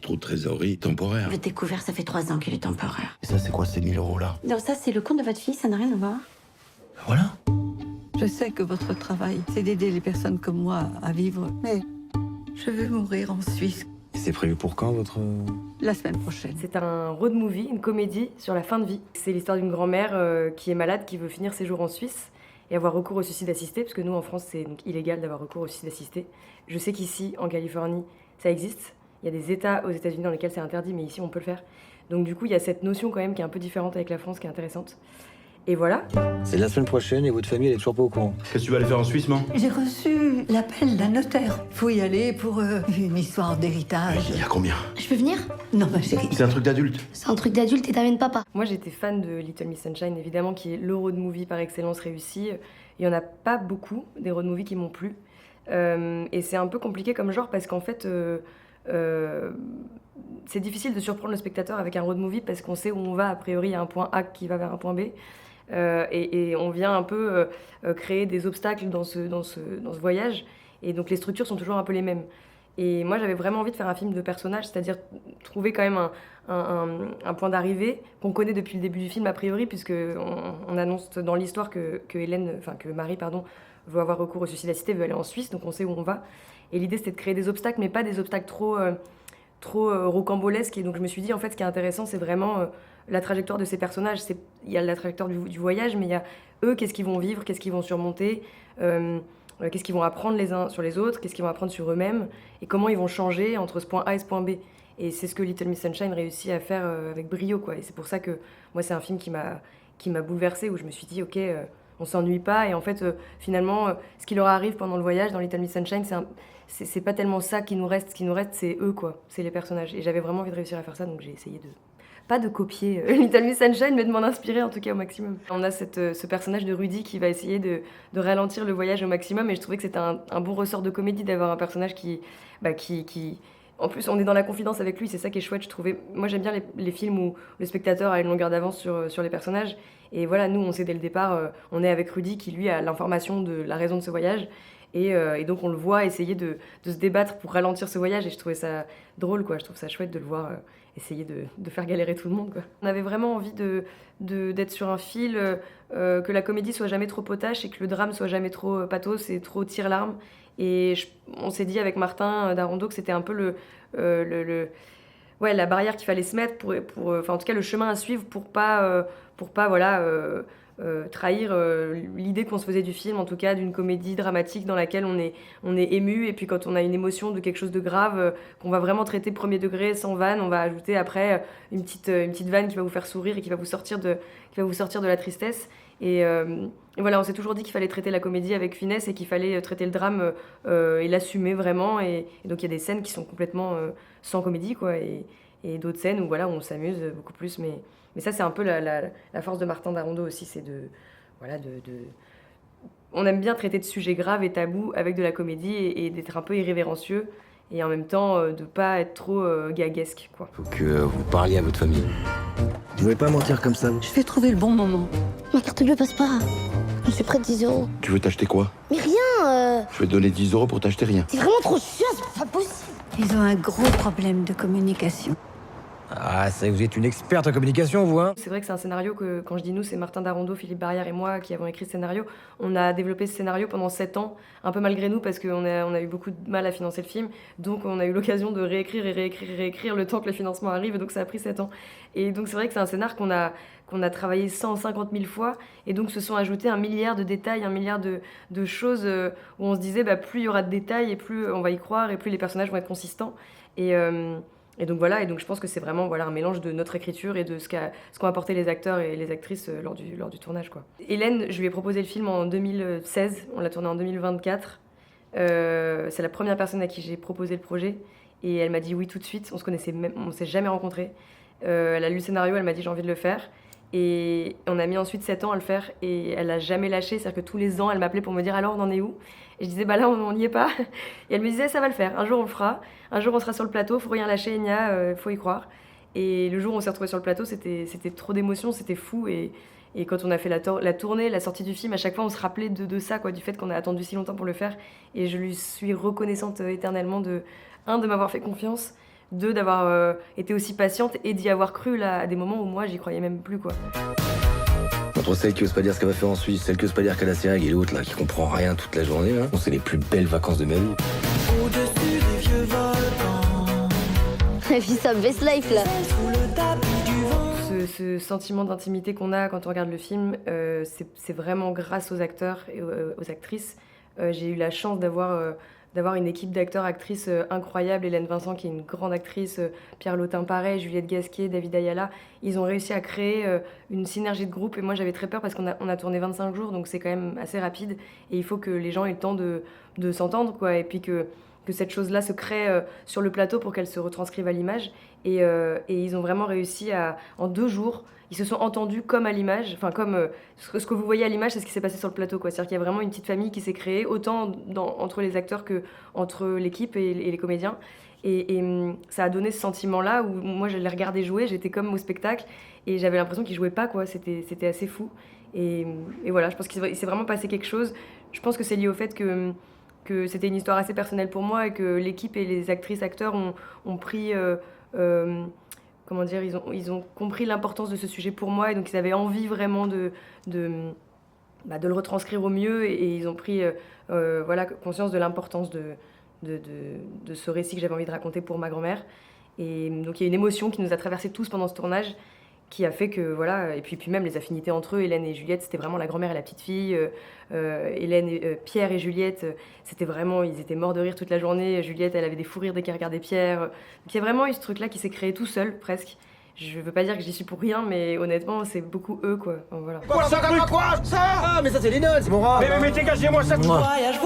trou de trésorerie temporaire. Le découvert, ça fait 3 ans qu'il est temporaire. Et ça, c'est quoi ces 1000 euros là? Non, ça, c'est le compte de votre fille, ça n'a rien à voir. Voilà. Je sais que votre travail, c'est d'aider les personnes comme moi à vivre, mais je veux mourir en Suisse Et c'est prévu pour quand, votre... la semaine prochaine. C'est un road movie, une comédie sur la fin de vie. C'est l'histoire d'une grand-mère qui est malade, qui veut finir ses jours en Suisse et avoir recours au suicide assisté, parce que nous, en France, c'est donc illégal d'avoir recours au suicide assisté. Je sais qu'ici, en Californie, ça existe. Il y a des États aux États-Unis dans lesquels c'est interdit, mais ici, on peut le faire. Donc du coup, il y a cette notion quand même qui est un peu différente avec la France, qui est intéressante. Et voilà. C'est la semaine prochaine et votre famille, elle est toujours pas au courant. Qu'est-ce que tu vas aller faire en Suisse, man? J'ai reçu l'appel d'un notaire. Faut y aller pour une histoire d'héritage. Il y a combien? Je peux venir? Non, ma chérie. C'est un truc d'adulte. C'est un truc d'adulte et t'amènes papa. Moi, j'étais fan de Little Miss Sunshine, évidemment, qui est le road movie par excellence réussi. Il y en a pas beaucoup, des road movies qui m'ont plu. Et c'est un peu compliqué comme genre parce qu'en fait, c'est difficile de surprendre le spectateur avec un road movie parce qu'on sait où on va. A priori, il y a un point A qui va vers un point B. Et on vient un peu créer des obstacles dans ce voyage. Et donc les structures sont toujours un peu les mêmes. Et moi, j'avais vraiment envie de faire un film de personnages, c'est-à-dire trouver quand même un point d'arrivée qu'on connaît depuis le début du film, a priori, puisqu'on annonce dans l'histoire que Marie, veut avoir recours au suicide assisté, veut aller en Suisse, donc on sait où on va. Et l'idée, c'était de créer des obstacles, mais pas des obstacles trop rocambolesques. Et donc je me suis dit, en fait, ce qui est intéressant, c'est vraiment la trajectoire de ces personnages. Il y a la trajectoire du voyage, mais il y a eux, qu'est-ce qu'ils vont vivre, qu'est-ce qu'ils vont surmonter, qu'est-ce qu'ils vont apprendre les uns sur les autres, qu'est-ce qu'ils vont apprendre sur eux-mêmes, et comment ils vont changer entre ce point A et ce point B. Et c'est ce que Little Miss Sunshine réussit à faire avec brio, quoi. Et c'est pour ça que moi, c'est un film qui m'a bouleversée, où je me suis dit, ok, on s'ennuie pas. Et en fait, finalement, ce qui leur arrive pendant le voyage dans Little Miss Sunshine, c'est pas tellement ça qui nous reste. Ce qui nous reste, c'est eux, quoi. C'est les personnages. Et j'avais vraiment envie de réussir à faire ça, donc j'ai essayé pas de copier Little Miss Sunshine, mais de m'en inspirer en tout cas au maximum. On a ce personnage de Rudy qui va essayer de ralentir le voyage au maximum, et je trouvais que c'était un bon ressort de comédie d'avoir un personnage qui... En plus, on est dans la confidence avec lui, c'est ça qui est chouette, je trouvais. Moi, j'aime bien les films où le spectateur a une longueur d'avance sur les personnages. Et voilà, nous, on sait dès le départ, on est avec Rudy qui, lui, a l'information de la raison de ce voyage. Et donc, on le voit essayer de se débattre pour ralentir ce voyage. Et je trouvais ça drôle, quoi. Je trouve ça chouette de le voir essayer de faire galérer tout le monde, quoi. On avait vraiment envie d'être sur un fil, que la comédie soit jamais trop potache et que le drame soit jamais trop pathos et trop tire-larme. Et on s'est dit avec Martin Darando que c'était un peu la barrière qu'il fallait se mettre en tout cas le chemin à suivre pour pas trahir l'idée qu'on se faisait du film, en tout cas d'une comédie dramatique dans laquelle on est ému, et puis quand on a une émotion de quelque chose de grave qu'on va vraiment traiter premier degré sans vanne, on va ajouter après une petite vanne qui va vous faire sourire et qui va vous sortir de la tristesse. Et voilà, on s'est toujours dit qu'il fallait traiter la comédie avec finesse et qu'il fallait traiter le drame et l'assumer vraiment. Et donc il y a des scènes qui sont complètement sans comédie, quoi, et d'autres scènes où voilà, on s'amuse beaucoup plus. Mais ça, c'est un peu la force de Martin Darando aussi, c'est on aime bien traiter de sujets graves et tabous avec de la comédie et d'être un peu irrévérencieux et en même temps de pas être trop gaguesque, quoi. Faut que vous parliez à votre famille. Vous pouvez pas mentir comme ça. Je vais trouver le bon moment. Ma carte bleue passe pas. Je suis près de 10 euros. Tu veux t'acheter quoi? Mais rien, Je vais te donner 10 euros pour t'acheter rien. t'es vraiment trop sûr, c'est pas possible. Ils ont un gros problème de communication. Ah, c'est que vous êtes une experte en communication, vous, hein? C'est vrai que c'est un scénario que, quand je dis nous, c'est Martin Darando, Philippe Barrière et moi qui avons écrit ce scénario. On a développé ce scénario pendant 7 ans, un peu malgré nous, parce qu'on a eu beaucoup de mal à financer le film. Donc on a eu l'occasion de réécrire le temps que le financement arrive, et donc ça a pris 7 ans. Et donc c'est vrai que c'est un scénar qu'on a travaillé 150 000 fois, et donc se sont ajoutés 1 milliard de détails, 1 milliard de choses où on se disait plus il y aura de détails, et plus on va y croire, et plus les personnages vont être consistants. Et donc voilà, et donc je pense que c'est vraiment un mélange de notre écriture et de ce qu'ont apporté les acteurs et les actrices lors du tournage, quoi. Hélène, je lui ai proposé le film en 2016, on l'a tourné en 2024. C'est la première personne à qui j'ai proposé le projet, et elle m'a dit oui tout de suite. On s'est jamais rencontrés. Elle a lu le scénario, elle m'a dit j'ai envie de le faire. Et on a mis ensuite 7 ans à le faire, et elle a jamais lâché, c'est-à-dire que tous les ans elle m'appelait pour me dire alors on en est où. Et je disais là on n'y est pas. Et elle me disait ça va le faire, un jour on le fera, un jour on sera sur le plateau, faut rien lâcher, faut y croire. Et le jour où on s'est retrouvés sur le plateau, c'était trop d'émotions, c'était fou. Et quand on a fait la tournée, la sortie du film, à chaque fois on se rappelait de ça, quoi, du fait qu'on a attendu si longtemps pour le faire. Et je lui suis reconnaissante éternellement de m'avoir fait confiance, 2 d'avoir été aussi patiente et d'y avoir cru là, à des moments où moi j'y croyais même plus quoi. Entre celle qui ose pas dire ce qu'elle va faire en Suisse, celle qui ose pas dire qu'elle a ses règles et l'autre là qui comprend rien toute la journée, là. C'est les plus belles vacances de ma vie. Elle vit sa best life là. Ce sentiment d'intimité qu'on a quand on regarde le film, c'est vraiment grâce aux acteurs et aux actrices. J'ai eu la chance d'avoir une équipe d'acteurs-actrices incroyable. Hélène Vincent, qui est une grande actrice, Pierre Lotin, pareil, Juliette Gasquet, David Ayala. Ils ont réussi à créer une synergie de groupe. Et moi, j'avais très peur parce qu'on a tourné 25 jours, donc c'est quand même assez rapide. Et il faut que les gens aient le temps de s'entendre, quoi. Et puis que cette chose-là se crée sur le plateau pour qu'elle se retranscrive à l'image. Et ils ont vraiment réussi en 2 jours, ils se sont entendus comme à l'image, enfin comme ce que vous voyez à l'image, c'est ce qui s'est passé sur le plateau, quoi. C'est-à-dire qu'il y a vraiment une petite famille qui s'est créée, autant entre les acteurs que entre l'équipe et les comédiens. Et ça a donné ce sentiment-là où moi je les regardais jouer, j'étais comme au spectacle et j'avais l'impression qu'ils jouaient pas, quoi. C'était assez fou. Et voilà, je pense qu'il s'est vraiment passé quelque chose. Je pense que c'est lié au fait que c'était une histoire assez personnelle pour moi et que l'équipe et les actrices-acteurs ont pris... comment dire, ils ont compris l'importance de ce sujet pour moi et donc ils avaient envie vraiment de le retranscrire au mieux et ils ont pris voilà, conscience de l'importance de ce récit que j'avais envie de raconter pour ma grand-mère. Et donc il y a une émotion qui nous a traversés tous pendant ce tournage qui a fait que, voilà, et puis même les affinités entre eux, Hélène et Juliette, c'était vraiment la grand-mère et la petite-fille, Pierre et Juliette, c'était vraiment, ils étaient morts de rire toute la journée, Juliette, elle avait des fous rires dès qu'elle regardait Pierre, donc il y a vraiment eu ce truc-là qui s'est créé tout seul, presque. Je veux pas dire que j'y suis pour rien, mais honnêtement, c'est beaucoup eux, quoi. Enfin, voilà. Quoi ça, quoi ça? Ah, mais ça c'est les nonnes, c'est mon rat. Mais dégagez-moi ça. Voyage,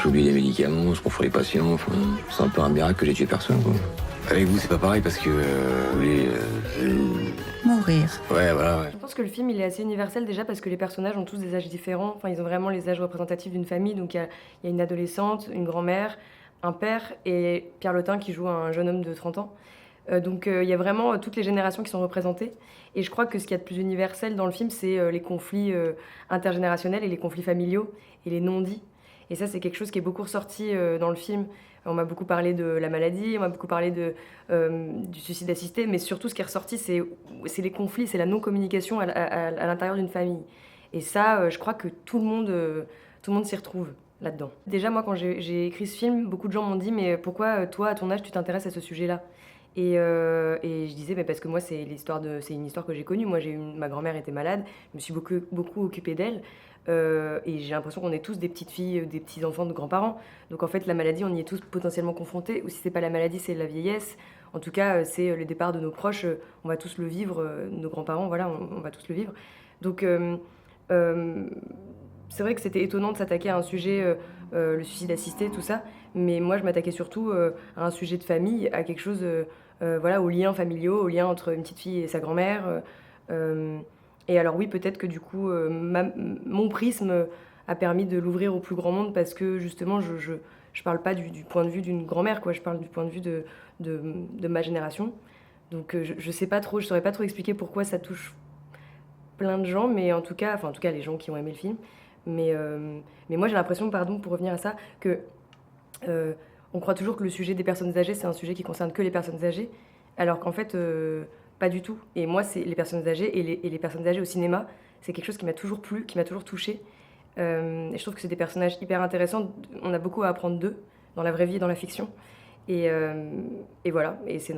J'oublie les médicaments, je confonds les patients, enfin, c'est un peu un miracle que j'ai tué personne, quoi. Avec vous, c'est pas pareil parce que Mourir. Ouais, voilà, ouais. Je pense que le film, il est assez universel déjà parce que les personnages ont tous des âges différents. Enfin, ils ont vraiment les âges représentatifs d'une famille. Donc, il y a une adolescente, une grand-mère, un père et Pierre Lotin qui joue un jeune homme de 30 ans. Donc, il y a vraiment toutes les générations qui sont représentées. Et je crois que ce qu'il y a de plus universel dans le film, c'est les conflits intergénérationnels et les conflits familiaux et les non-dits. Et ça, c'est quelque chose qui est beaucoup ressorti dans le film. On m'a beaucoup parlé de la maladie, on m'a beaucoup parlé du suicide assisté, mais surtout ce qui est ressorti, c'est les conflits, c'est la non-communication à l'intérieur d'une famille. Et ça, je crois que tout le monde s'y retrouve là-dedans. Déjà, moi, quand j'ai écrit ce film, beaucoup de gens m'ont dit « Mais pourquoi, toi, à ton âge, tu t'intéresses à ce sujet-là » Et je disais mais parce que moi, c'est une histoire que j'ai connue. Moi, ma grand-mère était malade, je me suis beaucoup occupée d'elle. Et j'ai l'impression qu'on est tous des petites filles, des petits enfants de grands-parents. Donc en fait, la maladie, on y est tous potentiellement confrontés. Ou si c'est pas la maladie, c'est la vieillesse. En tout cas, c'est le départ de nos proches. On va tous le vivre. Nos grands-parents, voilà, on va tous le vivre. Donc c'est vrai que c'était étonnant de s'attaquer à un sujet, le suicide assisté, tout ça. Mais moi, je m'attaquais surtout à un sujet de famille, à quelque chose, voilà, aux liens familiaux, aux liens entre une petite fille et sa grand-mère. Et alors oui, peut-être que du coup, mon prisme a permis de l'ouvrir au plus grand monde parce que justement, je parle pas du point de vue d'une grand-mère, quoi. Je parle du point de vue de ma génération. Donc je sais pas trop, je saurais pas trop expliquer pourquoi ça touche plein de gens, mais en tout cas les gens qui ont aimé le film. Mais moi j'ai l'impression, pardon, pour revenir à ça, que on croit toujours que le sujet des personnes âgées, c'est un sujet qui concerne que les personnes âgées, alors qu'en fait... pas du tout. Et moi, c'est les personnes âgées et les personnes âgées au cinéma, c'est quelque chose qui m'a toujours plu, qui m'a toujours touchée. Et je trouve que c'est des personnages hyper intéressants. On a beaucoup à apprendre d'eux, dans la vraie vie et dans la fiction. Et voilà. Et c'est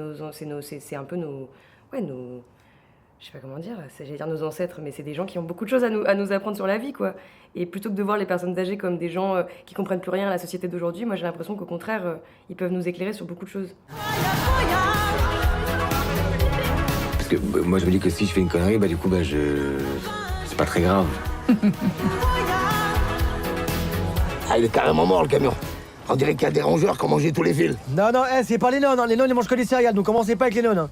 un peu nos... Ouais, nos... Je sais pas comment dire, j'allais dire nos ancêtres, mais c'est des gens qui ont beaucoup de choses à nous apprendre sur la vie, quoi. Et plutôt que de voir les personnes âgées comme des gens qui comprennent plus rien à la société d'aujourd'hui, moi j'ai l'impression qu'au contraire, ils peuvent nous éclairer sur beaucoup de choses. Moi je me dis que si je fais une connerie, bah du coup c'est pas très grave. Ah, il est carrément mort le camion. On dirait qu'il y a des rongeurs qui ont mangé tous les fils. Non, c'est pas les nonnes, hein. Les nonnes ils mangent que des céréales, donc commencez pas avec les nonnes. Hein.